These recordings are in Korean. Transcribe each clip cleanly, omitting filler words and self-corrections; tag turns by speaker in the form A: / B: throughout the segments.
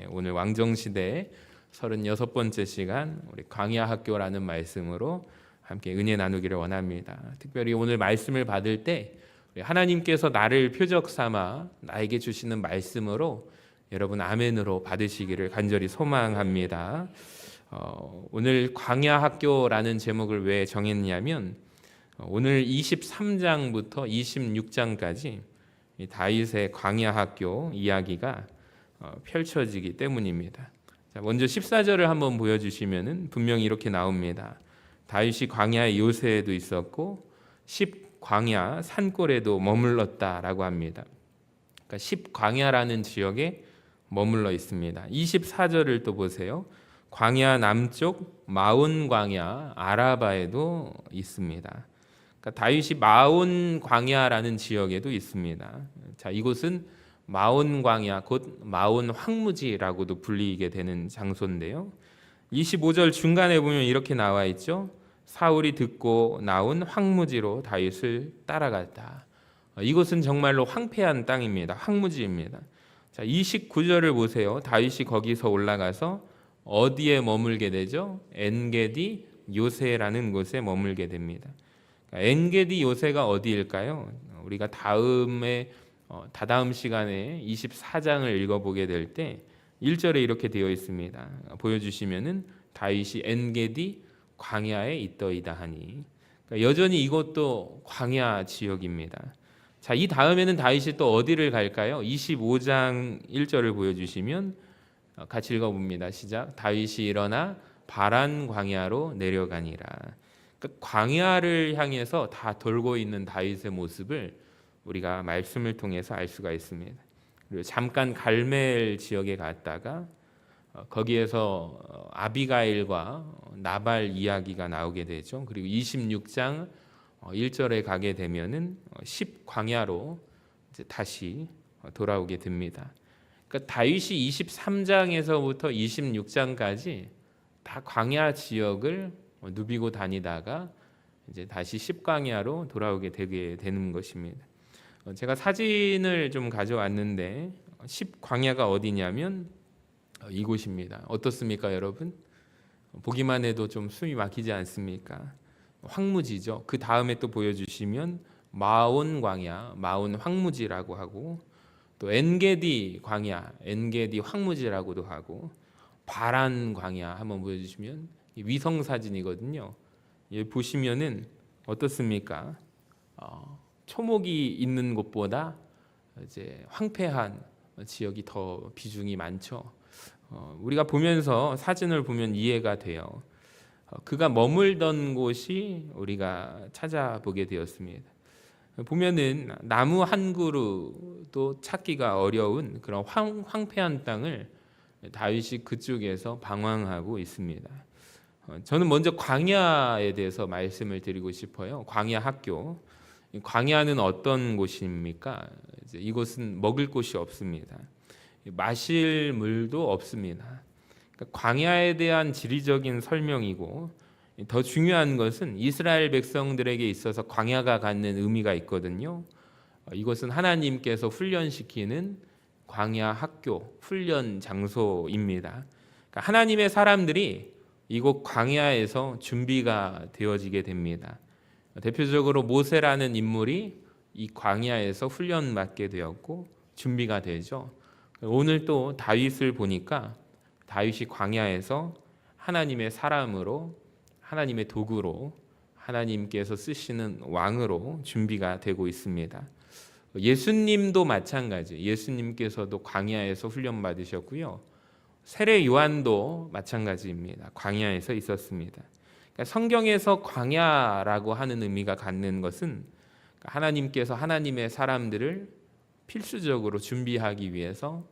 A: 오늘 왕정시대 36번째 시간 우리 광야학교라는 말씀으로 함께 은혜 나누기를 원합니다. 특별히 오늘 말씀을 받을 때 하나님께서 나를 표적 삼아 나에게 주시는 말씀으로 여러분 아멘으로 받으시기를 간절히 소망합니다. 오늘 광야학교라는 제목을 왜 정했냐면 오늘 23장부터 26장까지 다윗의 광야학교 이야기가 펼쳐지기 때문입니다. 자, 먼저 14절을 한번 보여주시면은 분명히 이렇게 나옵니다. 다윗이 광야의 요새에도 있었고 10광야 산골에도 머물렀다라고 합니다. 그러니까 10광야라는 지역에 머물러 있습니다. 24절을 또 보세요. 광야 남쪽 마온 광야 아라바에도 있습니다. 그러니까 다윗이 마온 광야라는 지역에도 있습니다. 자, 이곳은 마온 광야 곧 마온 황무지라고도 불리게 되는 장소인데요. 25절 중간에 보면 이렇게 나와 있죠. 사울이 듣고 나온 황무지로 다윗을 따라갔다. 이곳은 정말로 황폐한 땅입니다. 황무지입니다. 자, 29절을 보세요. 다윗이 거기서 올라가서 어디에 머물게 되죠? 엔게디 요새라는 곳에 머물게 됩니다. 엔게디 요새가 어디일까요? 우리가 다다음 시간에 24장을 읽어보게 될 때 1절에 이렇게 되어 있습니다. 보여주시면은 다윗이 엔게디 광야에 있더이다 하니, 그러니까 여전히 이것도 광야 지역입니다. 자, 이 다음에는 다윗이 또 어디를 갈까요? 25장 1절을 보여주시면 같이 읽어봅니다. 시작. 다윗이 일어나 바란 광야로 내려가니라. 그러니까 광야를 향해서 다 돌고 있는 다윗의 모습을 우리가 말씀을 통해서 알 수가 있습니다. 그리고 잠깐 갈멜 지역에 갔다가 거기에서 아비가일과 나발 이야기가 나오게 되죠. 그리고 26장 1절에 가게 되면은 10광야로 이제 다시 돌아오게 됩니다. 그러니까 다윗이 23장에서부터 26장까지 다 광야 지역을 누비고 다니다가 이제 다시 10광야로 돌아오게 되게 되는 것입니다. 제가 사진을 좀 가져왔는데 10광야가 어디냐면 이곳입니다. 어떻습니까, 여러분? 보기만 해도 좀 숨이 막히지 않습니까? 황무지죠. 그 다음에 또 보여주시면 마온 광야, 마온 황무지라고 하고, 또 엔게디 광야, 엔게디 황무지라고도 하고, 바란 광야 한번 보여주시면 위성 사진이거든요. 여기 보시면은 어떻습니까? 초목이 있는 곳보다 이제 황폐한 지역이 더 비중이 많죠. 우리가 보면서 사진을 보면 이해가 돼요. 그가 머물던 곳이 우리가 찾아보게 되었습니다. 보면은 나무 한 그루도 찾기가 어려운 그런 황폐한 땅을 다윗이 그쪽에서 방황하고 있습니다. 저는 먼저 광야에 대해서 말씀을 드리고 싶어요. 광야 학교. 광야는 어떤 곳입니까? 이곳은 먹을 곳이 없습니다. 마실 물도 없습니다. 그러니까 광야에 대한 지리적인 설명이고, 더 중요한 것은 이스라엘 백성들에게 있어서 광야가 갖는 의미가 있거든요. 이것은 하나님께서 훈련시키는 광야 학교, 훈련 장소입니다. 그러니까 하나님의 사람들이 이곳 광야에서 준비가 되어지게 됩니다. 대표적으로 모세라는 인물이 이 광야에서 훈련받게 되었고 준비가 되죠. 오늘 또 다윗을 보니까 다윗이 광야에서 하나님의 사람으로, 하나님의 도구로, 하나님께서 쓰시는 왕으로 준비가 되고 있습니다. 예수님도 마찬가지. 예수님께서도 광야에서 훈련받으셨고요. 세례 요한도 마찬가지입니다. 광야에서 있었습니다. 성경에서 광야라고 하는 의미가 갖는 것은 하나님께서 하나님의 사람들을 필수적으로 준비하기 위해서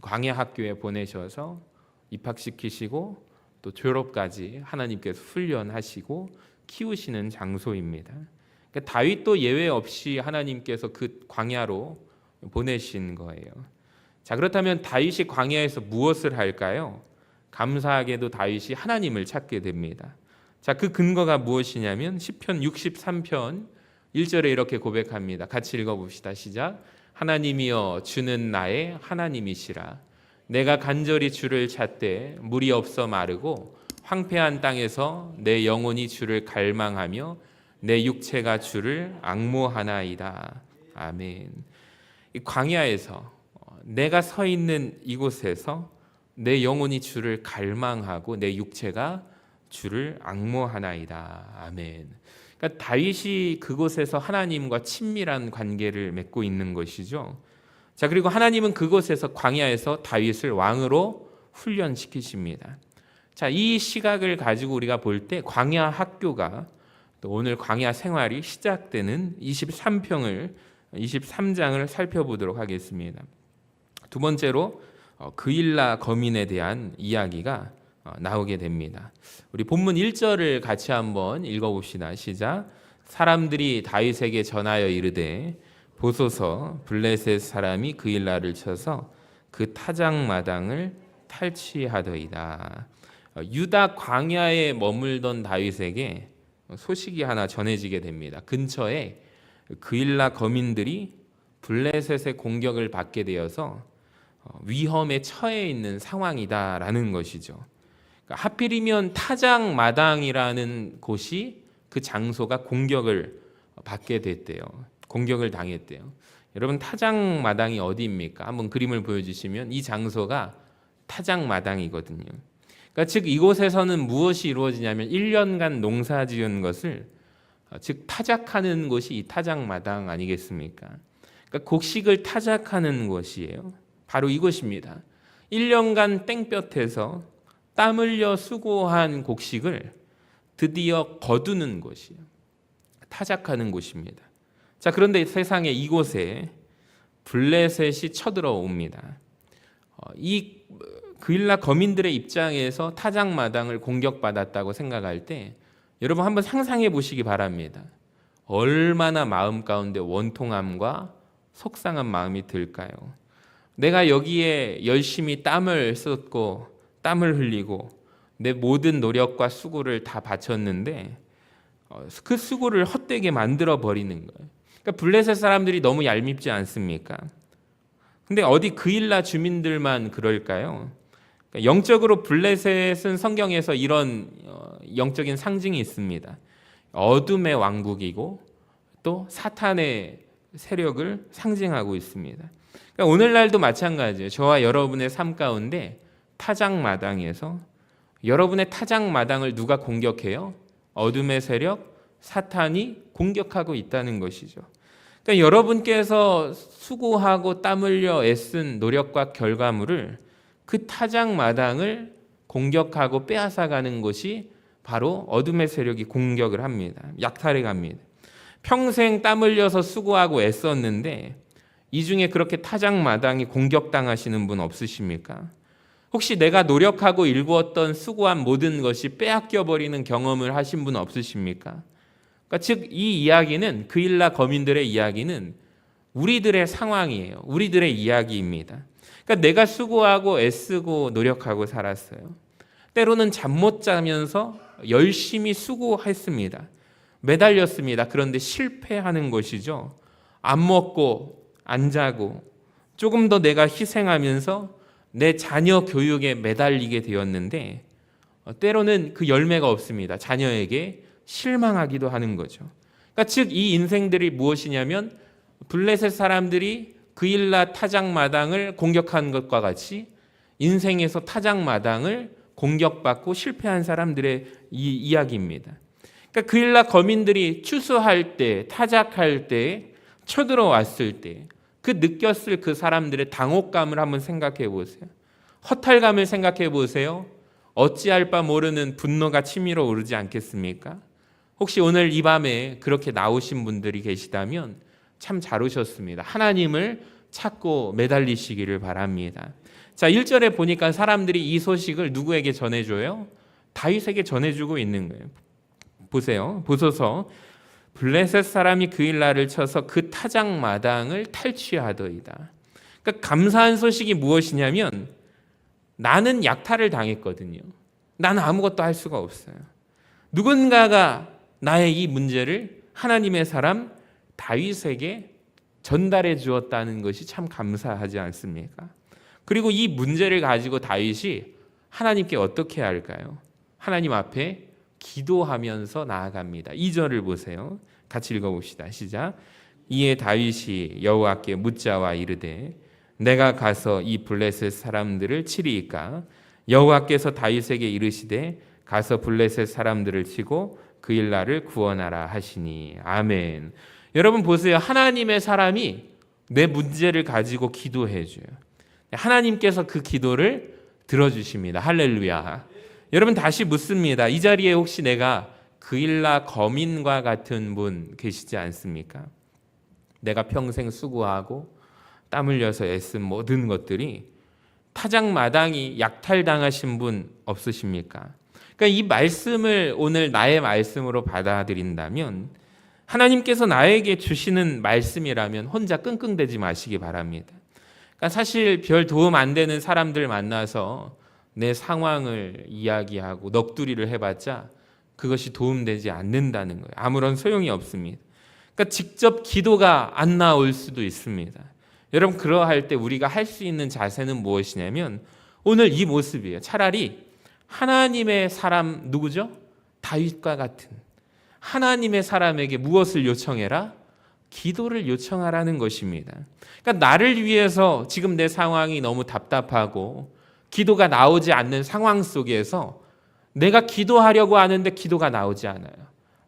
A: 광야 학교에 보내셔서 입학시키시고 또 졸업까지 하나님께서 훈련하시고 키우시는 장소입니다. 그러니까 다윗도 예외 없이 하나님께서 그 광야로 보내신 거예요. 자, 그렇다면 다윗이 광야에서 무엇을 할까요? 감사하게도 다윗이 하나님을 찾게 됩니다. 자, 그 근거가 무엇이냐면 시편 63편 1절에 이렇게 고백합니다. 같이 읽어봅시다. 시작. 하나님이여 주는 나의 하나님이시라. 내가 간절히 주를 찾되 물이 없어 마르고 황폐한 땅에서 내 영혼이 주를 갈망하며 내 육체가 주를 앙모하나이다. 아멘. 이 광야에서 내가 서 있는 이곳에서 내 영혼이 주를 갈망하고 내 육체가 주를 앙모하나이다. 아멘. 그러니까 다윗이 그곳에서 하나님과 친밀한 관계를 맺고 있는 것이죠. 자, 그리고 하나님은 그곳에서 광야에서 다윗을 왕으로 훈련시키십니다. 자, 이 시각을 가지고 우리가 볼 때 광야 학교가 또 오늘 광야 생활이 시작되는 23장을 살펴보도록 하겠습니다. 두 번째로 그일라 거민에 대한 이야기가 나오게 됩니다. 우리 본문 1절을 같이 한번 읽어봅시다. 시작. 사람들이 다윗에게 전하여 이르되 보소서 블레셋 사람이 그일라를 쳐서 그 타작마당을 탈취하더이다. 유다 광야에 머물던 다윗에게 소식이 하나 전해지게 됩니다. 근처에 그일라 거민들이 블레셋의 공격을 받게 되어서 위험에 처해 있는 상황이다라는 것이죠. 그러니까 하필이면 타작마당이라는 곳이 그 장소가 공격을 받게 됐대요. 공격을 당했대요. 여러분, 타작마당이 어디입니까? 한번 그림을 보여주시면 이 장소가 타작마당이거든요. 그러니까 즉 이곳에서는 무엇이 이루어지냐면 1년간 농사 지은 것을 즉 타작하는 곳이 이 타작마당 아니겠습니까? 그러니까 곡식을 타작하는 곳이에요. 바로 이곳입니다. 1년간 땡볕에서 땀 흘려 수고한 곡식을 드디어 거두는 곳이에요. 타작하는 곳입니다. 자, 그런데 세상에 이곳에 블레셋이 쳐들어옵니다. 이 그일라 거민들의 입장에서 타작마당을 공격받았다고 생각할 때 여러분 한번 상상해 보시기 바랍니다. 얼마나 마음 가운데 원통함과 속상한 마음이 들까요? 내가 여기에 열심히 땀을 쏟고 땀을 흘리고 내 모든 노력과 수고를 다 바쳤는데 그 수고를 헛되게 만들어 버리는 거예요. 그러니까 블레셋 사람들이 너무 얄밉지 않습니까? 근데 어디 그일라 주민들만 그럴까요? 그러니까 영적으로 블레셋은 성경에서 이런 영적인 상징이 있습니다. 어둠의 왕국이고 또 사탄의 세력을 상징하고 있습니다. 그러니까 오늘날도 마찬가지예요. 저와 여러분의 삶 가운데 타작마당에서 여러분의 타작마당을 누가 공격해요? 어둠의 세력, 사탄이 공격하고 있다는 것이죠. 그러니까 여러분께서 수고하고 땀 흘려 애쓴 노력과 결과물을 그 타작마당을 공격하고 빼앗아가는 것이 바로 어둠의 세력이 공격을 합니다. 약탈해 갑니다. 평생 땀 흘려서 수고하고 애썼는데 이 중에 그렇게 타작마당이 공격당하시는 분 없으십니까? 혹시 내가 노력하고 일구었던 수고한 모든 것이 빼앗겨버리는 경험을 하신 분 없으십니까? 그러니까 즉 이 이야기는 그일라 거민들의 이야기는 우리들의 상황이에요. 우리들의 이야기입니다. 그러니까 내가 수고하고 애쓰고 노력하고 살았어요. 때로는 잠 못 자면서 열심히 수고했습니다. 매달렸습니다. 그런데 실패하는 것이죠. 안 먹고 안 자고 조금 더 내가 희생하면서 내 자녀 교육에 매달리게 되었는데 때로는 그 열매가 없습니다. 자녀에게 실망하기도 하는 거죠. 그러니까 즉 이 인생들이 무엇이냐면 블레셋 사람들이 그일라 타작마당을 공격한 것과 같이 인생에서 타작마당을 공격받고 실패한 사람들의 이 이야기입니다. 그러니까 그일라 거민들이 추수할 때, 타작할 때, 쳐들어왔을 때 그 느꼈을 그 사람들의 당혹감을 한번 생각해 보세요. 허탈감을 생각해 보세요. 어찌할 바 모르는 분노가 치밀어 오르지 않겠습니까? 혹시 오늘 이 밤에 그렇게 나오신 분들이 계시다면 참 잘 오셨습니다. 하나님을 찾고 매달리시기를 바랍니다. 자, 1절에 보니까 사람들이 이 소식을 누구에게 전해줘요? 다윗에게 전해주고 있는 거예요. 보세요. 보소서 블레셋 사람이 그일라를 쳐서 그 타작마당을 탈취하더이다. 그러니까 감사한 소식이 무엇이냐면 나는 약탈을 당했거든요. 나는 아무것도 할 수가 없어요. 누군가가 나의 이 문제를 하나님의 사람 다윗에게 전달해 주었다는 것이 참 감사하지 않습니까? 그리고 이 문제를 가지고 다윗이 하나님께 어떻게 할까요? 하나님 앞에 기도하면서 나아갑니다. 2절을 보세요. 같이 읽어봅시다. 시작. 이에 다윗이 여호와께 묻자와 이르되 내가 가서 이 블레셋 사람들을 치리이까? 여호와께서 다윗에게 이르시되 가서 블레셋 사람들을 치고 그일라를 구원하라 하시니. 아멘. 여러분 보세요. 하나님의 사람이 내 문제를 가지고 기도해 줘요. 하나님께서 그 기도를 들어주십니다. 할렐루야. 여러분 다시 묻습니다. 이 자리에 혹시 내가 그일라 거민과 같은 분 계시지 않습니까? 내가 평생 수고하고 땀 흘려서 애쓴 모든 것들이 타작마당이 약탈당하신 분 없으십니까? 그러니까 이 말씀을 오늘 나의 말씀으로 받아들인다면, 하나님께서 나에게 주시는 말씀이라면 혼자 끙끙대지 마시기 바랍니다. 그러니까 사실 별 도움 안 되는 사람들 만나서 내 상황을 이야기하고 넋두리를 해봤자 그것이 도움되지 않는다는 거예요. 아무런 소용이 없습니다. 그러니까 직접 기도가 안 나올 수도 있습니다. 여러분 그러할 때 우리가 할 수 있는 자세는 무엇이냐면 오늘 이 모습이에요. 차라리 하나님의 사람 누구죠? 다윗과 같은 하나님의 사람에게 무엇을 요청해라? 기도를 요청하라는 것입니다. 그러니까 나를 위해서 지금 내 상황이 너무 답답하고 기도가 나오지 않는 상황 속에서 내가 기도하려고 하는데 기도가 나오지 않아요.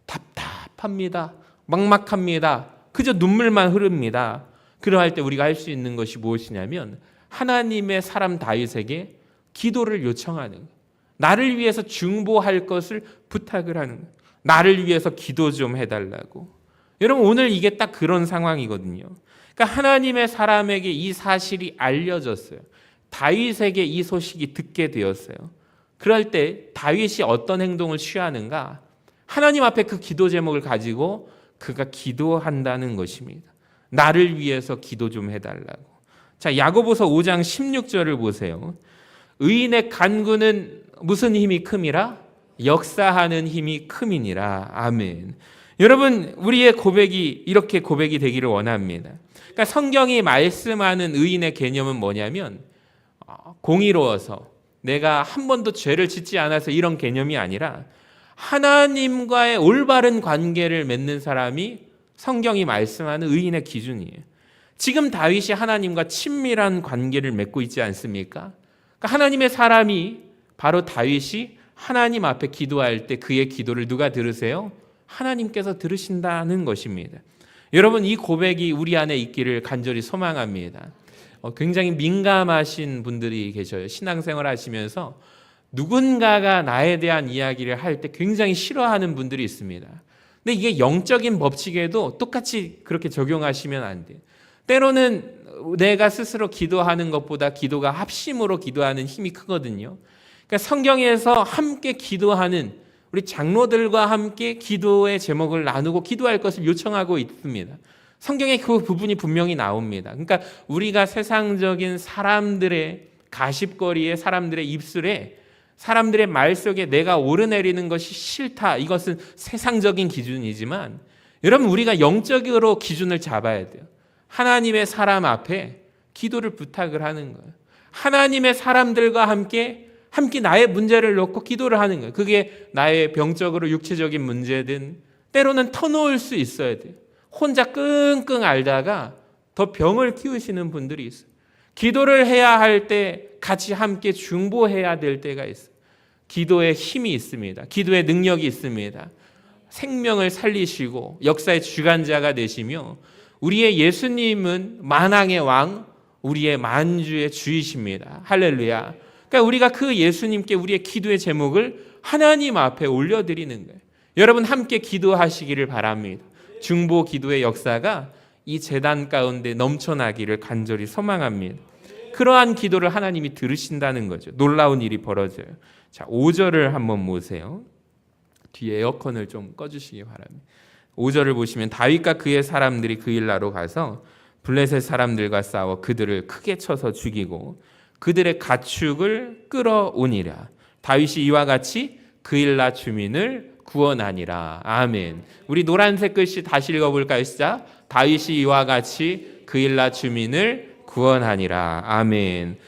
A: 답답합니다. 막막합니다. 그저 눈물만 흐릅니다. 그러할 때 우리가 할 수 있는 것이 무엇이냐면 하나님의 사람 다윗에게 기도를 요청하는 거예요. 나를 위해서 중보할 것을 부탁을 하는 거예요. 나를 위해서 기도 좀 해달라고. 여러분 오늘 이게 딱 그런 상황이거든요. 그러니까 하나님의 사람에게 이 사실이 알려졌어요. 다윗에게 이 소식이 듣게 되었어요. 그럴 때 다윗이 어떤 행동을 취하는가? 하나님 앞에 그 기도 제목을 가지고 그가 기도한다는 것입니다. 나를 위해서 기도 좀 해달라고. 자, 야고보서 5장 16절을 보세요. 의인의 간구는 무슨 힘이 큼이라? 역사하는 힘이 큼이니라. 아멘. 여러분 우리의 고백이 이렇게 고백이 되기를 원합니다. 그러니까 성경이 말씀하는 의인의 개념은 뭐냐면 공의로워서 내가 한 번도 죄를 짓지 않아서 이런 개념이 아니라 하나님과의 올바른 관계를 맺는 사람이 성경이 말씀하는 의인의 기준이에요. 지금 다윗이 하나님과 친밀한 관계를 맺고 있지 않습니까? 그러니까 하나님의 사람이 바로 다윗이 하나님 앞에 기도할 때 그의 기도를 누가 들으세요? 하나님께서 들으신다는 것입니다. 여러분 이 고백이 우리 안에 있기를 간절히 소망합니다. 굉장히 민감하신 분들이 계셔요. 신앙생활 하시면서 누군가가 나에 대한 이야기를 할 때 굉장히 싫어하는 분들이 있습니다. 근데 이게 영적인 법칙에도 똑같이 그렇게 적용하시면 안 돼요. 때로는 내가 스스로 기도하는 것보다 기도가 합심으로 기도하는 힘이 크거든요. 그러니까 성경에서 함께 기도하는 우리 장로들과 함께 기도의 제목을 나누고 기도할 것을 요청하고 있습니다. 성경에 그 부분이 분명히 나옵니다. 그러니까 우리가 세상적인 사람들의 가십거리에 사람들의 입술에 사람들의 말 속에 내가 오르내리는 것이 싫다. 이것은 세상적인 기준이지만 여러분 우리가 영적으로 기준을 잡아야 돼요. 하나님의 사람 앞에 기도를 부탁을 하는 거예요. 하나님의 사람들과 함께 나의 문제를 놓고 기도를 하는 거예요. 그게 나의 병적으로 육체적인 문제든 때로는 터놓을 수 있어야 돼요. 혼자 끙끙 앓다가 더 병을 키우시는 분들이 있어요. 기도를 해야 할 때 같이 함께 중보해야 될 때가 있어요. 기도에 힘이 있습니다. 기도의 능력이 있습니다. 생명을 살리시고 역사의 주관자가 되시며 우리의 예수님은 만왕의 왕, 우리의 만주의 주이십니다. 할렐루야. 그러니까 우리가 그 예수님께 우리의 기도의 제목을 하나님 앞에 올려드리는 거예요. 여러분 함께 기도하시기를 바랍니다. 중보 기도의 역사가 이 제단 가운데 넘쳐나기를 간절히 소망합니다. 그러한 기도를 하나님이 들으신다는 거죠. 놀라운 일이 벌어져요. 자, 5절을 한번 보세요. 뒤에 에어컨을 좀 꺼주시기 바랍니다. 5절을 보시면 다윗과 그의 사람들이 그일라로 가서 블레셋 사람들과 싸워 그들을 크게 쳐서 죽이고 그들의 가축을 끌어오니라. 다윗이 이와 같이 그일라 주민을 구원하니라. 아멘. 우리 노란색 글씨 다시 읽어볼까요? 시작. 다윗이 이와 같이 그일라 주민을 구원하니라. 아멘.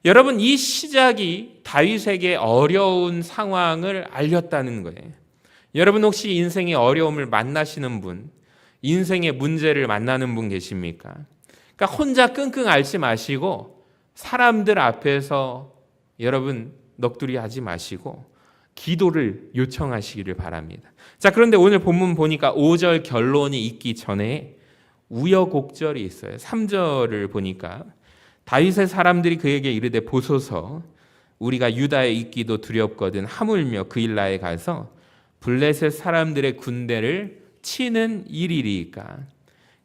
A: 여러분, 이 시작이 다윗에게 어려운 상황을 알렸다는 거예요. 여러분, 혹시 인생의 어려움을 만나시는 분, 인생의 문제를 만나는 분 계십니까? 그러니까 혼자 끙끙 앓지 마시고 사람들 앞에서 여러분 넋두리 하지 마시고 기도를 요청하시기를 바랍니다. 자, 그런데 오늘 본문 보니까 5절 결론이 있기 전에 우여곡절이 있어요. 3절을 보니까 다윗의 사람들이 그에게 이르되 보소서 우리가 유다에 있기도 두렵거든 하물며 그일라에 가서 블레셋 사람들의 군대를 치는 일이리까.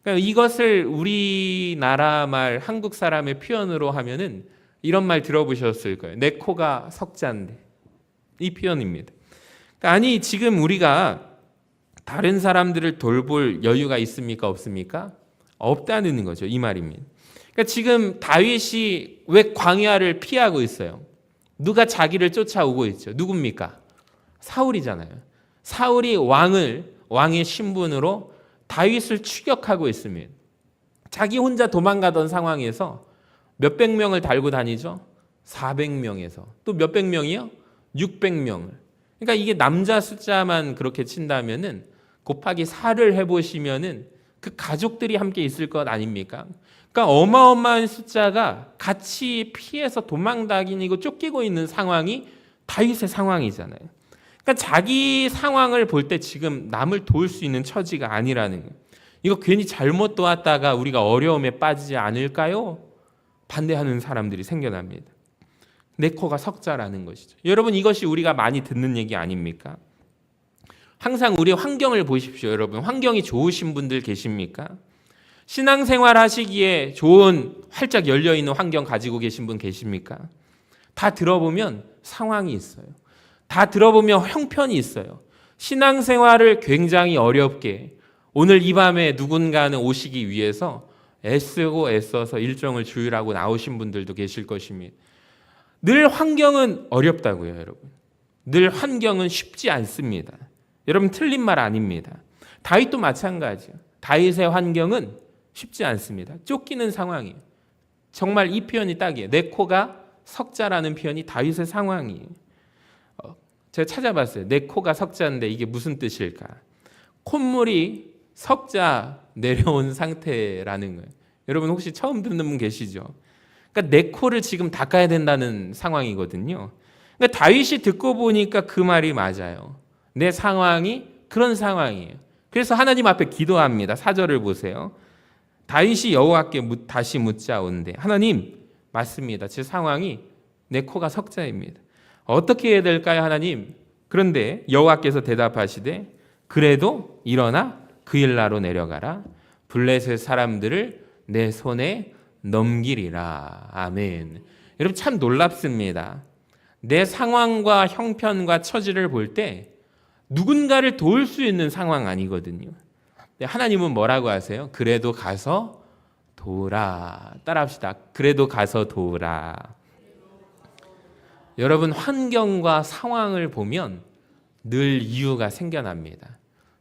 A: 그러니까 이것을 우리나라 말 한국 사람의 표현으로 하면은 이런 말 들어보셨을 거예요. 내 코가 석잔데. 이 표현입니다. 그러니까 아니 지금 우리가 다른 사람들을 돌볼 여유가 있습니까? 없습니까? 없다는 거죠. 이 말입니다. 그러니까 지금 다윗이 왜 광야를 피하고 있어요? 누가 자기를 쫓아오고 있죠? 누굽니까? 사울이잖아요. 사울이 왕의 신분으로 다윗을 추격하고 있습니다. 자기 혼자 도망가던 상황에서 몇백 명을 달고 다니죠? 400명에서 또 몇백 명이요? 600명을. 그러니까 이게 남자 숫자만 그렇게 친다면은 곱하기 4를 해보시면은 그 가족들이 함께 있을 것 아닙니까? 그러니까 어마어마한 숫자가 같이 피해서 도망다니고 쫓기고 있는 상황이 다윗의 상황이잖아요. 그러니까 자기 상황을 볼 때 지금 남을 도울 수 있는 처지가 아니라는 거예요. 이거 괜히 잘못 도왔다가 우리가 어려움에 빠지지 않을까요? 반대하는 사람들이 생겨납니다. 내 코가 석자라는 것이죠. 여러분, 이것이 우리가 많이 듣는 얘기 아닙니까? 항상 우리 환경을 보십시오. 여러분, 환경이 좋으신 분들 계십니까? 신앙생활 하시기에 좋은 활짝 열려있는 환경 가지고 계신 분 계십니까? 다 들어보면 상황이 있어요. 다 들어보면 형편이 있어요. 신앙생활을 굉장히 어렵게 오늘 이 밤에 누군가는 오시기 위해서 애쓰고 애써서 일정을 주일하고 나오신 분들도 계실 것입니다. 늘 환경은 어렵다고요, 여러분. 늘 환경은 쉽지 않습니다. 여러분, 틀린 말 아닙니다. 다윗도 마찬가지예요. 다윗의 환경은 쉽지 않습니다. 쫓기는 상황이에요. 정말 이 표현이 딱이에요. 내 코가 석자라는 표현이 다윗의 상황이에요. 제가 찾아봤어요. 내 코가 석자인데 이게 무슨 뜻일까? 콧물이 석자 내려온 상태라는 거예요. 여러분 혹시 처음 듣는 분 계시죠? 그러니까 내 코를 지금 닦아야 된다는 상황이거든요. 그러니까 다윗이 듣고 보니까 그 말이 맞아요. 내 상황이 그런 상황이에요. 그래서 하나님 앞에 기도합니다. 4절을 보세요. 다윗이 여호와께 다시 묻자온대. 하나님, 맞습니다. 제 상황이 내 코가 석자입니다. 어떻게 해야 될까요, 하나님? 그런데 여호와께서 대답하시되 그래도 일어나 그일라로 내려가라. 블레셋 사람들을 내 손에 넘기리라. 아멘. 여러분 참 놀랍습니다. 내 상황과 형편과 처지를 볼 때 누군가를 도울 수 있는 상황 아니거든요. 하나님은 뭐라고 하세요? 그래도 가서 도우라. 따라합시다. 그래도 가서 도우라. 여러분 환경과 상황을 보면 늘 이유가 생겨납니다.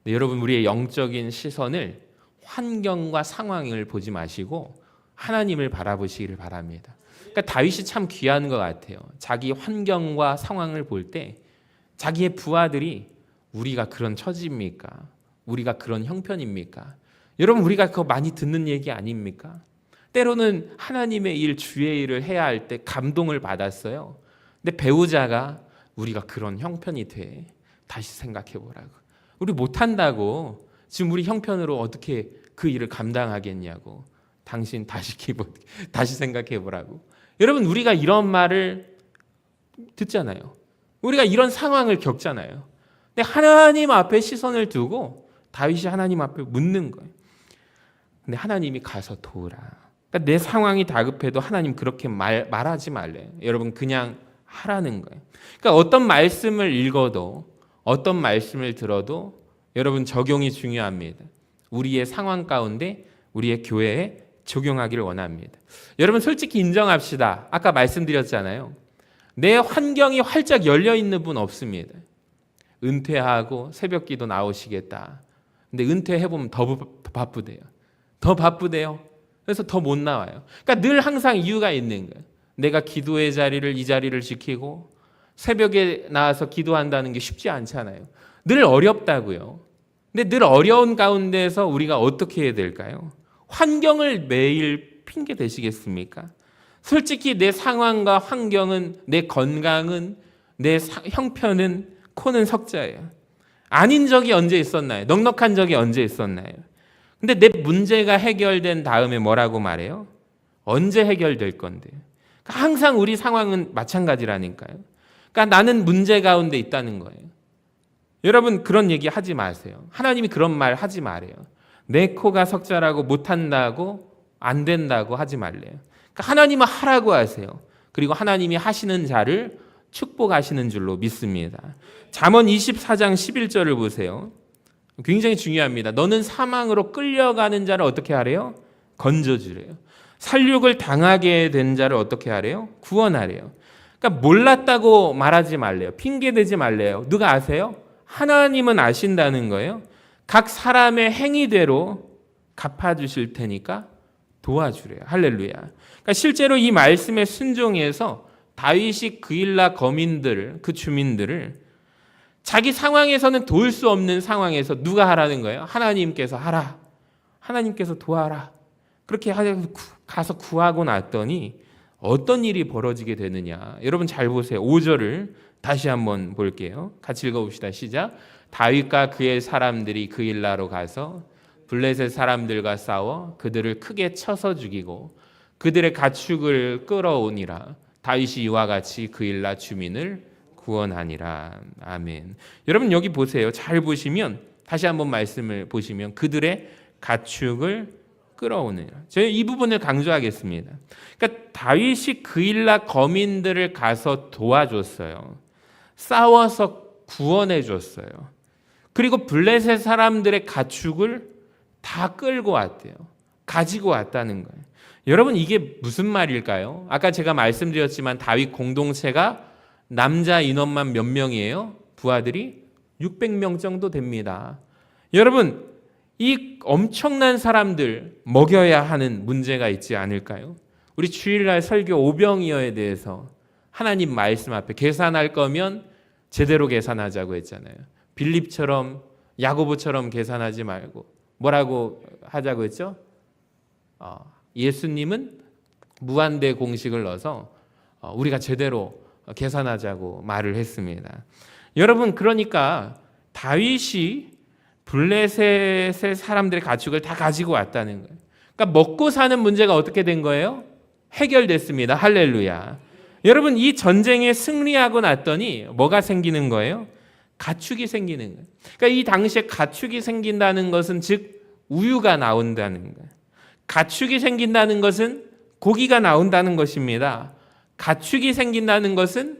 A: 여러분 우리의 영적인 시선을 환경과 상황을 보지 마시고 하나님을 바라보시기를 바랍니다. 그러니까 다윗이 참 귀한 것 같아요. 자기 환경과 상황을 볼 때 자기의 부하들이 우리가 그런 처지입니까? 우리가 그런 형편입니까? 여러분 우리가 그거 많이 듣는 얘기 아닙니까? 때로는 하나님의 일, 주의 일을 해야 할 때 감동을 받았어요. 근데 배우자가 우리가 그런 형편이 돼. 다시 생각해 보라고. 우리 못한다고. 지금 우리 형편으로 어떻게 그 일을 감당하겠냐고. 당신 다시 생각해 보라고. 여러분 우리가 이런 말을 듣잖아요. 우리가 이런 상황을 겪잖아요. 근데 하나님 앞에 시선을 두고 다윗이 하나님 앞에 묻는 거예요. 근데 하나님이 가서 도우라. 그러니까 내 상황이 다급해도 하나님 그렇게 말하지 말래요. 여러분 그냥 하라는 거예요. 그러니까 어떤 말씀을 읽어도 어떤 말씀을 들어도 여러분 적용이 중요합니다. 우리의 상황 가운데 우리의 교회에 적용하기를 원합니다. 여러분 솔직히 인정합시다. 아까 말씀드렸잖아요. 내 환경이 활짝 열려 있는 분 없습니다. 은퇴하고 새벽기도 나오시겠다. 근데 은퇴해보면 더 바쁘대요. 더 바쁘대요. 그래서 더 못 나와요. 그러니까 늘 항상 이유가 있는 거예요. 내가 기도의 자리를 이 자리를 지키고 새벽에 나와서 기도한다는 게 쉽지 않잖아요. 늘 어렵다고요. 근데 늘 어려운 가운데서 우리가 어떻게 해야 될까요? 환경을 매일 핑계 대시겠습니까? 솔직히 내 상황과 환경은, 내 건강은, 내 형편은 코는 석자예요. 아닌 적이 언제 있었나요? 넉넉한 적이 언제 있었나요? 근데 내 문제가 해결된 다음에 뭐라고 말해요? 언제 해결될 건데요? 그러니까 항상 우리 상황은 마찬가지라니까요. 그러니까 나는 문제 가운데 있다는 거예요. 여러분 그런 얘기 하지 마세요. 하나님이 그런 말 하지 말아요. 내 코가 석자라고 못한다고 안 된다고 하지 말래요. 그러니까 하나님은 하라고 하세요. 그리고 하나님이 하시는 자를 축복하시는 줄로 믿습니다. 잠언 24장 11절을 보세요. 굉장히 중요합니다. 너는 사망으로 끌려가는 자를 어떻게 하래요? 건져주래요. 살육을 당하게 된 자를 어떻게 하래요? 구원하래요. 그러니까 몰랐다고 말하지 말래요. 핑계대지 말래요. 누가 아세요? 하나님은 아신다는 거예요. 각 사람의 행위대로 갚아주실 테니까 도와주래요. 할렐루야. 그러니까 실제로 이 말씀에 순종해서 다윗이 그일라 거민들, 그 주민들을 자기 상황에서는 도울 수 없는 상황에서 누가 하라는 거예요? 하나님께서 하라. 하나님께서 도와라. 그렇게 가서 구하고 났더니 어떤 일이 벌어지게 되느냐. 여러분 잘 보세요. 5절을 다시 한번 볼게요. 같이 읽어봅시다. 시작. 다윗과 그의 사람들이 그일라로 가서 블레셋 사람들과 싸워 그들을 크게 쳐서 죽이고 그들의 가축을 끌어오니라. 다윗이 이와 같이 그일라 주민을 구원하니라. 아멘. 여러분 여기 보세요. 잘 보시면 다시 한번 말씀을 보시면 그들의 가축을 끌어오느니라. 저는 이 부분을 강조하겠습니다. 그러니까 다윗이 그일라 거민들을 가서 도와줬어요. 싸워서 구원해 줬어요. 그리고 블레셋 사람들의 가축을 다 끌고 왔대요. 가지고 왔다는 거예요. 여러분 이게 무슨 말일까요? 아까 제가 말씀드렸지만 다윗 공동체가 남자 인원만 몇 명이에요? 부하들이 600명 정도 됩니다. 여러분 이 엄청난 사람들 먹여야 하는 문제가 있지 않을까요? 우리 주일날 설교 오병이어에 대해서 하나님 말씀 앞에 계산할 거면 제대로 계산하자고 했잖아요. 빌립처럼 야고보처럼 계산하지 말고 뭐라고 하자고 했죠? 예수님은 무한대 공식을 넣어서 우리가 제대로 계산하자고 말을 했습니다. 여러분 그러니까 다윗이 블레셋의 사람들의 가축을 다 가지고 왔다는 거예요. 그러니까 먹고 사는 문제가 어떻게 된 거예요? 해결됐습니다. 할렐루야. 여러분 이 전쟁에 승리하고 났더니 뭐가 생기는 거예요? 가축이 생기는 거예요. 그러니까 이 당시에 가축이 생긴다는 것은 즉 우유가 나온다는 거예요. 가축이 생긴다는 것은 고기가 나온다는 것입니다. 가축이 생긴다는 것은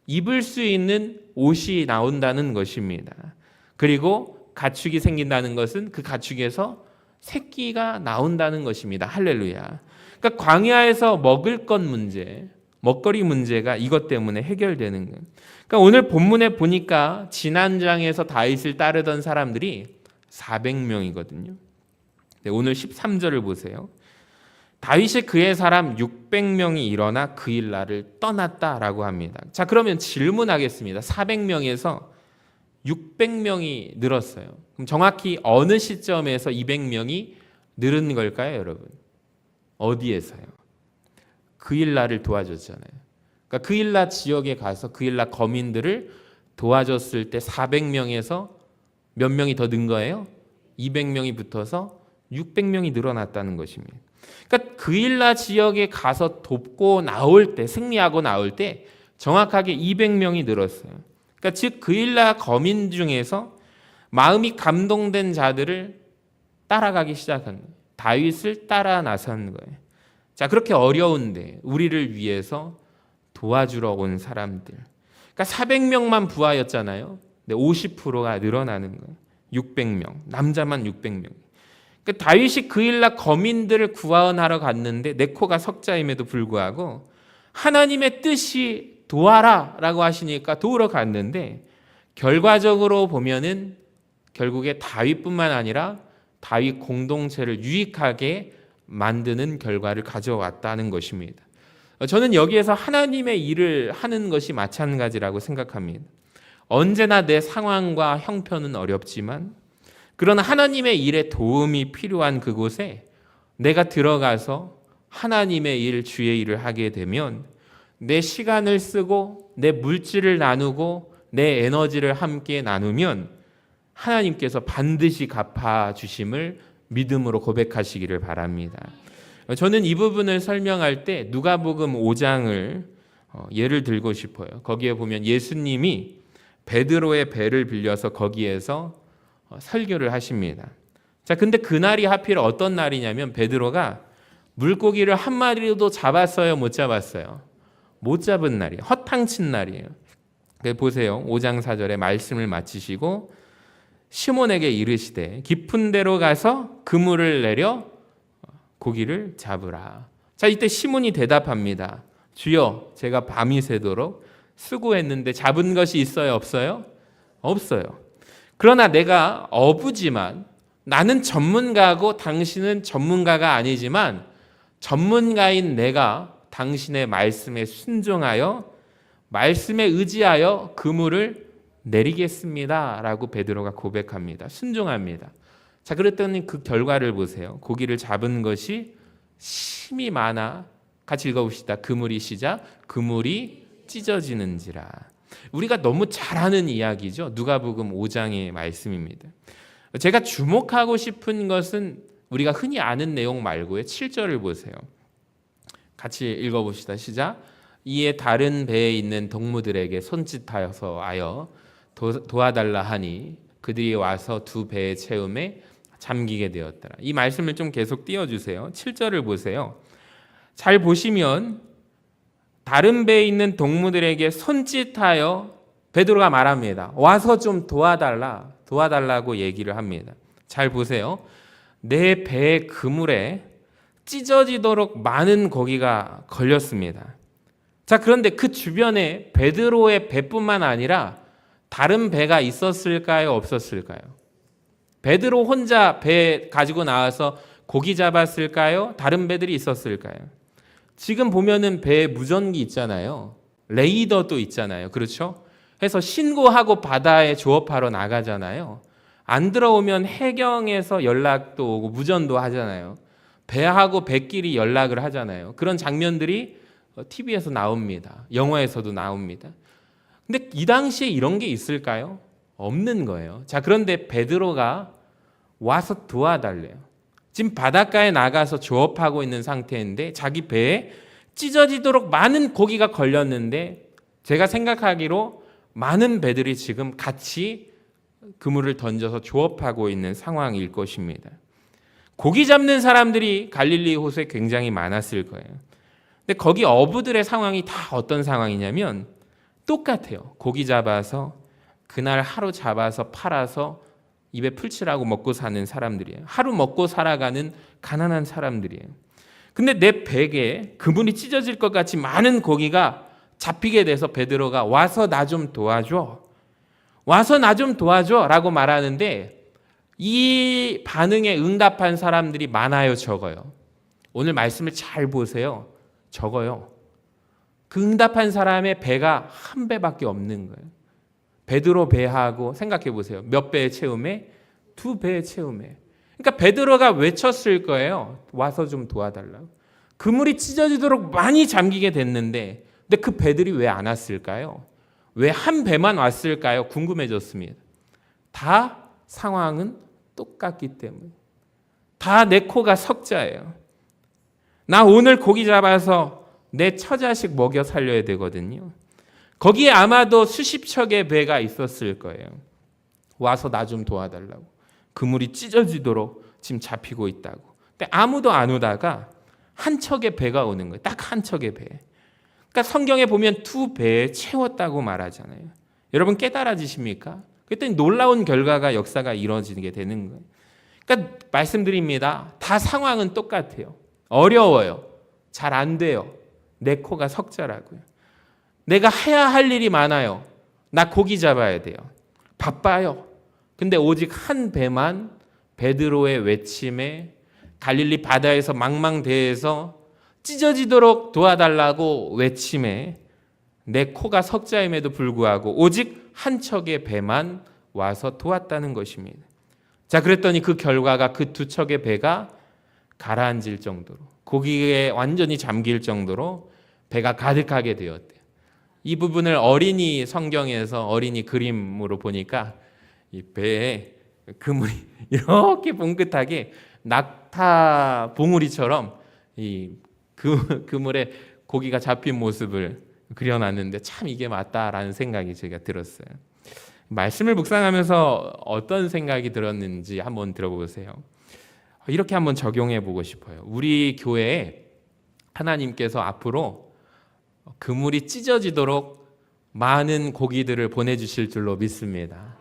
A: 입을 수 있는 옷이 나온다는 것입니다. 그리고 가축이 생긴다는 것은 그 가축에서 새끼가 나온다는 것입니다. 할렐루야. 그러니까 광야에서 먹을 것 문제, 먹거리 문제가 이것 때문에 해결되는 거예요. 그러니까 오늘 본문에 보니까 지난 장에서 다윗을 따르던 사람들이 400명이거든요. 오늘 13절을 보세요. 다윗이 그의 사람 600명이 일어나 그일라를 떠났다라고 합니다. 자, 그러면 질문하겠습니다. 400명에서 600명이 늘었어요. 그럼 정확히 어느 시점에서 200명이 늘은 걸까요, 여러분? 어디에서요? 그일라를 도와줬잖아요. 그러니까 그일라 지역에 가서 그일라 거민들을 도와줬을 때 400명에서 몇 명이 더 는 거예요? 200명이 붙어서 600명이 늘어났다는 것입니다. 그러니까 그일라 지역에 가서 돕고 나올 때, 승리하고 나올 때 정확하게 200명이 늘었어요. 그러니까 즉 그일라 거민 중에서 마음이 감동된 자들을 따라가기 시작한 거예요. 다윗을 따라 나선 거예요. 자, 그렇게 어려운데 우리를 위해서 도와주러 온 사람들. 그러니까 400명만 부하였잖아요. 근데 50%가 늘어나는 거예요. 600명, 남자만 600명. 그러니까 다윗이 그일라 거민들을 구원하러 갔는데 내 코가 석자임에도 불구하고 하나님의 뜻이 도와라라고 하시니까 도우러 갔는데 결과적으로 보면은 결국에 다윗뿐만 아니라 다윗 공동체를 유익하게 만드는 결과를 가져왔다는 것입니다. 저는 여기에서 하나님의 일을 하는 것이 마찬가지라고 생각합니다. 언제나 내 상황과 형편은 어렵지만 그러나 하나님의 일에 도움이 필요한 그곳에 내가 들어가서 하나님의 일, 주의 일을 하게 되면 내 시간을 쓰고 내 물질을 나누고 내 에너지를 함께 나누면 하나님께서 반드시 갚아주심을 믿음으로 고백하시기를 바랍니다. 저는 이 부분을 설명할 때 누가복음 5장을 예를 들고 싶어요. 거기에 보면 예수님이 베드로의 배를 빌려서 거기에서 설교를 하십니다. 자, 근데 그날이 하필 어떤 날이냐면 베드로가 물고기를 한 마리도 잡았어요, 못 잡았어요? 못 잡은 날이에요. 허탕친 날이에요. 보세요. 5장 4절에 말씀을 마치시고 시몬에게 이르시되 깊은 데로 가서 그물을 내려 고기를 잡으라. 자, 이때 시몬이 대답합니다. 주여, 제가 밤이 새도록 수고했는데 잡은 것이 있어요, 없어요? 없어요. 그러나 내가 어부지만 나는 전문가고 당신은 전문가가 아니지만 전문가인 내가 당신의 말씀에 순종하여 말씀에 의지하여 그물을 내리겠습니다 라고 베드로가 고백합니다. 순종합니다. 자, 그랬더니 그 결과를 보세요. 고기를 잡은 것이 심이 많아. 같이 읽어봅시다. 그물이 시작. 그물이 찢어지는지라. 우리가 너무 잘 아는 이야기죠. 누가복음 5장의 말씀입니다. 제가 주목하고 싶은 것은 우리가 흔히 아는 내용 말고요. 7절을 보세요. 같이 읽어봅시다. 시작. 이에 다른 배에 있는 동무들에게 손짓하여서 아여 도와달라 하니 그들이 와서 두 배의 채움에 잠기게 되었더라. 이 말씀을 좀 계속 띄워주세요. 7절을 보세요. 잘 보시면 다른 배에 있는 동무들에게 손짓하여 베드로가 말합니다. 와서 좀 도와달라고 얘기를 합니다. 잘 보세요. 내 배의 그물에 찢어지도록 많은 고기가 걸렸습니다. 자, 그런데 그 주변에 베드로의 배뿐만 아니라 다른 배가 있었을까요? 없었을까요? 베드로 혼자 배 가지고 나와서 고기 잡았을까요? 다른 배들이 있었을까요? 지금 보면은 배에 무전기 있잖아요. 레이더도 있잖아요. 그렇죠? 해서 신고하고 바다에 조업하러 나가잖아요. 안 들어오면 해경에서 연락도 오고 무전도 하잖아요. 배하고 배끼리 연락을 하잖아요. 그런 장면들이 TV에서 나옵니다. 영화에서도 나옵니다. 근데 이 당시에 이런 게 있을까요? 없는 거예요. 자, 그런데 베드로가 와서 도와달래요. 지금 바닷가에 나가서 조업하고 있는 상태인데 자기 배에 찢어지도록 많은 고기가 걸렸는데 제가 생각하기로 많은 배들이 지금 같이 그물을 던져서 조업하고 있는 상황일 것입니다. 고기 잡는 사람들이 갈릴리 호수에 굉장히 많았을 거예요. 근데 거기 어부들의 상황이 다 어떤 상황이냐면 똑같아요. 고기 잡아서 그날 하루 잡아서 팔아서 입에 풀칠하고 먹고 사는 사람들이에요. 하루 먹고 살아가는 가난한 사람들이에요. 근데 내 배에 그물이 찢어질 것 같이 많은 고기가 잡히게 돼서 베드로가 와서 나 좀 도와줘. 와서 나 좀 도와줘 라고 말하는데 이 반응에 응답한 사람들이 많아요, 적어요? 오늘 말씀을 잘 보세요. 적어요. 그 응답한 사람의 배가 한 배밖에 없는 거예요. 베드로 배하고 생각해 보세요. 몇 배의 채움에? 두 배의 채움에. 그러니까 베드로가 외쳤을 거예요. 와서 좀 도와달라고. 그물이 찢어지도록 많이 잠기게 됐는데 근데 그 배들이 왜 안 왔을까요? 왜 한 배만 왔을까요? 궁금해졌습니다. 다 상황은 똑같기 때문에. 다 내 코가 석자예요. 나 오늘 고기 잡아서 내 처자식 먹여 살려야 되거든요. 거기에 아마도 수십 척의 배가 있었을 거예요. 와서 나 좀 도와달라고. 그물이 찢어지도록 지금 잡히고 있다고. 근데 아무도 안 오다가 한 척의 배가 오는 거예요. 딱 한 척의 배. 그러니까 성경에 보면 두 배에 채웠다고 말하잖아요. 여러분 깨달아지십니까? 그랬더니 놀라운 결과가 역사가 이루어지게 되는 거예요. 그러니까 말씀드립니다. 다 상황은 똑같아요. 어려워요. 잘 안 돼요. 내 코가 석자라고요. 내가 해야 할 일이 많아요. 나 고기 잡아야 돼요. 바빠요. 근데 오직 한 배만 베드로의 외침에 갈릴리 바다에서 망망대해서 찢어지도록 도와달라고 외침에 내 코가 석자임에도 불구하고 오직 한 척의 배만 와서 도왔다는 것입니다. 자, 그랬더니 그 결과가 그 두 척의 배가 가라앉을 정도로, 고기에 완전히 잠길 정도로 배가 가득하게 되었대요. 이 부분을 어린이 성경에서 어린이 그림으로 보니까 이 배에 그물이 이렇게 봉긋하게 낙타 봉우리처럼 이 그물에 고기가 잡힌 모습을 그려놨는데 참 이게 맞다라는 생각이 제가 들었어요. 말씀을 묵상하면서 어떤 생각이 들었는지 한번 들어보세요. 이렇게 한번 적용해 보고 싶어요. 우리 교회에 하나님께서 앞으로 그물이 찢어지도록 많은 고기들을 보내주실 줄로 믿습니다.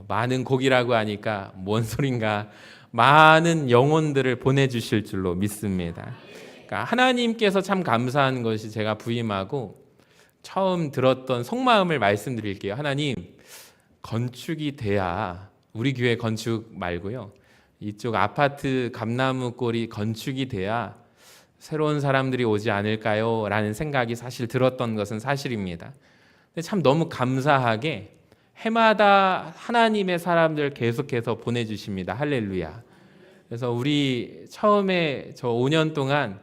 A: 많은 고기라고 하니까 뭔 소린가, 많은 영혼들을 보내주실 줄로 믿습니다. 그러니까 하나님께서 참 감사한 것이, 제가 부임하고 처음 들었던 속마음을 말씀드릴게요. 하나님, 건축이 돼야, 우리 교회 건축 말고요, 이쪽 아파트 감나무골이 건축이 돼야 새로운 사람들이 오지 않을까요? 라는 생각이 사실 들었던 것은 사실입니다. 근데 참 너무 감사하게 해마다 하나님의 사람들 계속해서 보내주십니다. 할렐루야. 그래서 우리 처음에 저 5년 동안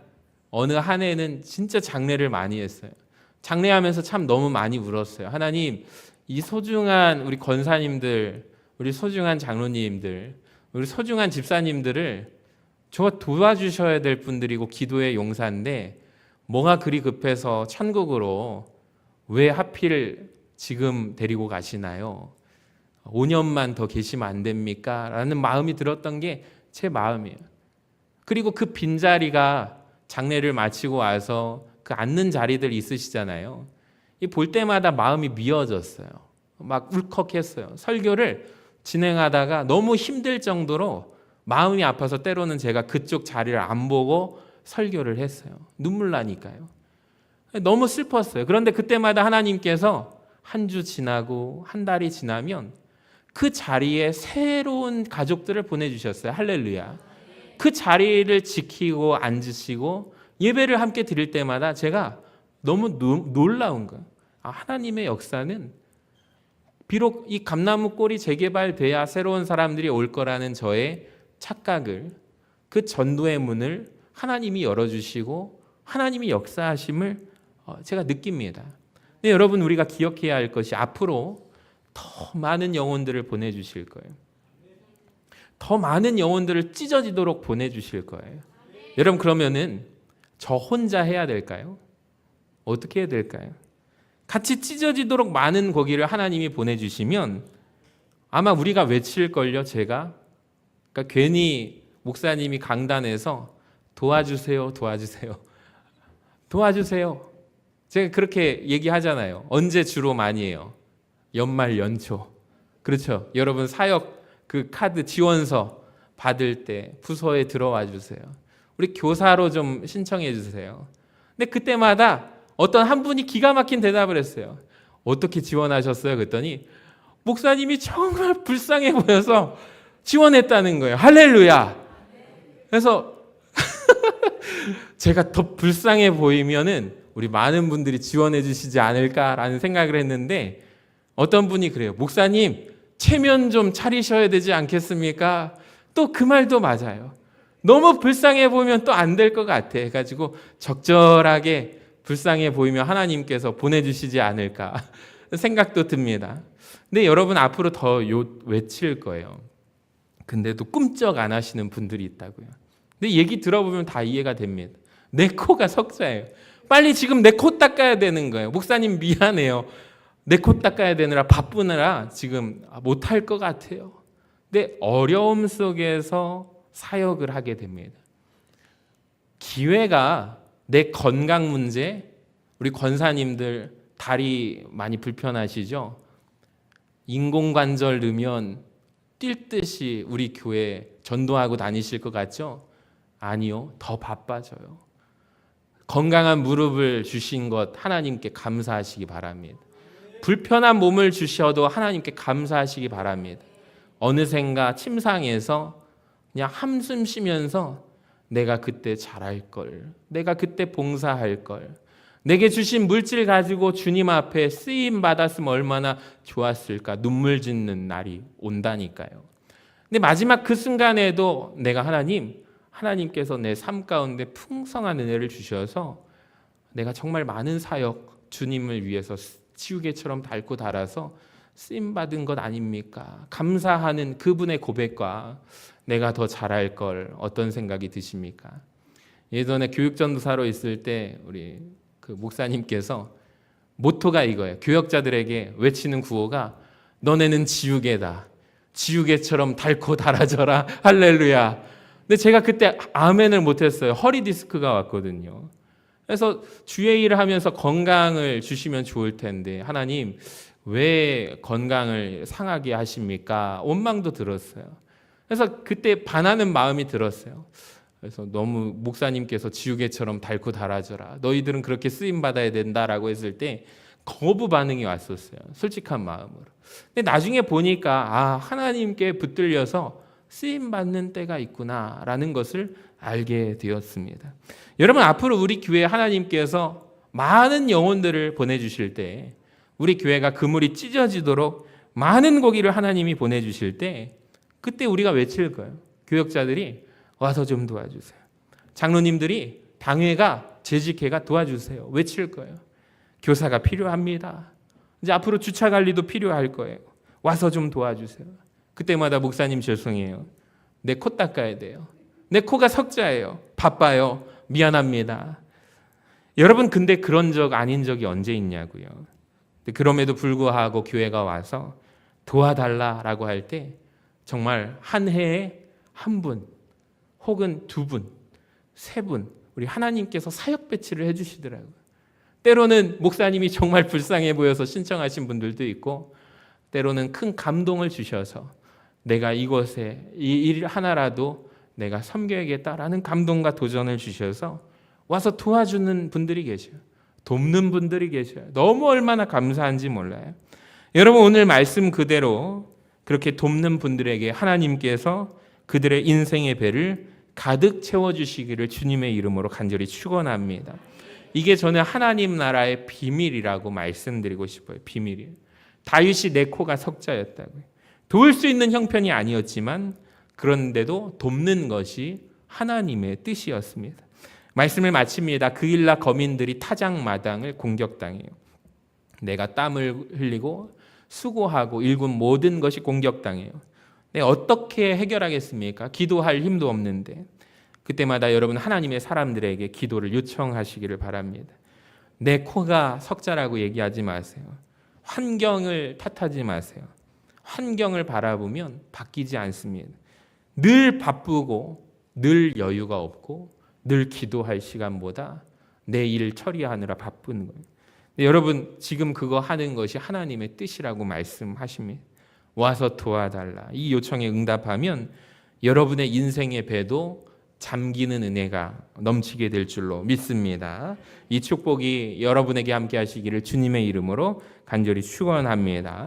A: 어느 한 해는 진짜 장례를 많이 했어요. 장례하면서 참 너무 많이 울었어요. 하나님, 이 소중한 우리 권사님들, 우리 소중한 장로님들, 우리 소중한 집사님들을 저 도와주셔야 될 분들이고 기도의 용사인데 뭐가 그리 급해서 천국으로 왜 하필 지금 데리고 가시나요? 5년만 더 계시면 안 됩니까? 라는 마음이 들었던 게 제 마음이에요. 그리고 그 빈자리가 장례를 마치고 와서 그 앉는 자리들 있으시잖아요. 이 볼 때마다 마음이 미어졌어요. 막 울컥했어요. 설교를 진행하다가 너무 힘들 정도로 마음이 아파서 때로는 제가 그쪽 자리를 안 보고 설교를 했어요. 눈물 나니까요. 너무 슬펐어요. 그런데 그때마다 하나님께서 한 주 지나고 한 달이 지나면 그 자리에 새로운 가족들을 보내주셨어요. 할렐루야. 그 자리를 지키고 앉으시고 예배를 함께 드릴 때마다 제가 너무 놀라운 거예요. 하나님의 역사는 비록 이 감나무골이 재개발돼야 새로운 사람들이 올 거라는 저의 착각을, 그 전도의 문을 하나님이 열어주시고 하나님이 역사하심을 제가 느낍니다. 근데 여러분, 우리가 기억해야 할 것이 앞으로 더 많은 영혼들을 보내주실 거예요. 더 많은 영혼들을 찢어지도록 보내주실 거예요. 여러분, 그러면은 저 혼자 해야 될까요? 어떻게 해야 될까요? 같이 찢어지도록 많은 고기를 하나님이 보내주시면 아마 우리가 외칠걸요. 제가 그러니까 괜히 목사님이 강단에서 도와주세요, 도와주세요, 도와주세요. 제가 그렇게 얘기하잖아요. 언제 주로 많이 해요? 연말 연초. 그렇죠. 여러분 사역 그 카드 지원서 받을 때 부서에 들어와 주세요. 우리 교사로 좀 신청해 주세요. 근데 그때마다 어떤 한 분이 기가 막힌 대답을 했어요. 어떻게 지원하셨어요? 그랬더니 목사님이 정말 불쌍해 보여서 지원했다는 거예요. 할렐루야. 그래서 제가 더 불쌍해 보이면은 우리 많은 분들이 지원해 주시지 않을까라는 생각을 했는데 어떤 분이 그래요. 목사님, 체면 좀 차리셔야 되지 않겠습니까? 또 그 말도 맞아요. 너무 불쌍해 보이면 또 안 될 것 같아 해가지고 적절하게 불쌍해 보이면 하나님께서 보내주시지 않을까 생각도 듭니다. 근데 여러분, 앞으로 더 외칠 거예요. 근데도 꿈쩍 안 하시는 분들이 있다고요. 근데 얘기 들어보면 다 이해가 됩니다. 내 코가 석자예요. 빨리 지금 내 코 닦아야 되는 거예요. 목사님 미안해요. 내 코 닦아야 되느라 바쁘느라 지금 못할 것 같아요. 근데 어려움 속에서 사역을 하게 됩니다. 기회가 내 건강 문제, 우리 권사님들 다리 많이 불편하시죠? 인공관절 넣으면 뛸 듯이 우리 교회 전도하고 다니실 것 같죠? 아니요, 더 바빠져요. 건강한 무릎을 주신 것 하나님께 감사하시기 바랍니다. 불편한 몸을 주셔도 하나님께 감사하시기 바랍니다. 어느샌가 침상에서 그냥 한숨 쉬면서 내가 그때 잘할 걸, 내가 그때 봉사할 걸, 내게 주신 물질 가지고 주님 앞에 쓰임 받았으면 얼마나 좋았을까. 눈물 짓는 날이 온다니까요. 근데 마지막 그 순간에도 내가 하나님께서 내 삶 가운데 풍성한 은혜를 주셔서 내가 정말 많은 사역 주님을 위해서 지우개처럼 닳고 닳아서 쓰임 받은 것 아닙니까? 감사하는 그분의 고백과 내가 더 잘할 걸 어떤 생각이 드십니까? 예전에 교육전도사로 있을 때 우리 그 목사님께서 모토가 이거예요. 교역자들에게 외치는 구호가 너네는 지우개다. 지우개처럼 닳고 닳아져라. 할렐루야. 근데 제가 그때 아멘을 못했어요. 허리 디스크가 왔거든요. 그래서 주의 일을 하면서 건강을 주시면 좋을 텐데 하나님 왜 건강을 상하게 하십니까? 원망도 들었어요. 그래서 그때 반하는 마음이 들었어요. 그래서 너무 목사님께서 지우개처럼 닳고 닳아져라. 너희들은 그렇게 쓰임 받아야 된다라고 했을 때 거부 반응이 왔었어요. 솔직한 마음으로. 근데 나중에 보니까 하나님께 붙들려서 쓰임 받는 때가 있구나라는 것을 알게 되었습니다. 여러분 앞으로 우리 교회에 하나님께서 많은 영혼들을 보내주실 때 우리 교회가 그물이 찢어지도록 많은 고기를 하나님이 보내주실 때 그때 우리가 외칠 거예요. 교역자들이 와서 좀 도와주세요. 장로님들이 당회가 재직회가 도와주세요. 외칠 거예요. 교사가 필요합니다. 이제 앞으로 주차 관리도 필요할 거예요. 와서 좀 도와주세요. 그때마다 목사님 죄송해요. 내 코 닦아야 돼요. 내 코가 석자예요. 바빠요. 미안합니다. 여러분 근데 그런 적 아닌 적이 언제 있냐고요. 그럼에도 불구하고 교회가 와서 도와달라라고 할 때 정말 한 해에 한 분 혹은 두 분, 세 분 우리 하나님께서 사역 배치를 해주시더라고요. 때로는 목사님이 정말 불쌍해 보여서 신청하신 분들도 있고 때로는 큰 감동을 주셔서 내가 이곳에 이 일 하나라도 내가 섬겨야겠다라는 감동과 도전을 주셔서 와서 도와주는 분들이 계셔요. 돕는 분들이 계셔요. 너무 얼마나 감사한지 몰라요. 여러분 오늘 말씀 그대로 그렇게 돕는 분들에게 하나님께서 그들의 인생의 배를 가득 채워주시기를 주님의 이름으로 간절히 축원합니다. 이게 저는 하나님 나라의 비밀이라고 말씀드리고 싶어요. 비밀이에요. 다윗이 내 코가 석자였다고요. 도울 수 있는 형편이 아니었지만 그런데도 돕는 것이 하나님의 뜻이었습니다. 말씀을 마칩니다. 그 일라 거민들이 타작마당을 공격당해요. 내가 땀을 흘리고 수고하고 일군 모든 것이 공격당해요. 어떻게 해결하겠습니까? 기도할 힘도 없는데. 그때마다 여러분 하나님의 사람들에게 기도를 요청하시기를 바랍니다. 내 코가 석자라고 얘기하지 마세요. 환경을 탓하지 마세요. 환경을 바라보면 바뀌지 않습니다. 늘 바쁘고 늘 여유가 없고 늘 기도할 시간보다 내 일 처리하느라 바쁜 거예요. 여러분 지금 그거 하는 것이 하나님의 뜻이라고 말씀하십니다. 와서 도와달라. 이 요청에 응답하면 여러분의 인생의 배도 잠기는 은혜가 넘치게 될 줄로 믿습니다. 이 축복이 여러분에게 함께 하시기를 주님의 이름으로 간절히 축원합니다.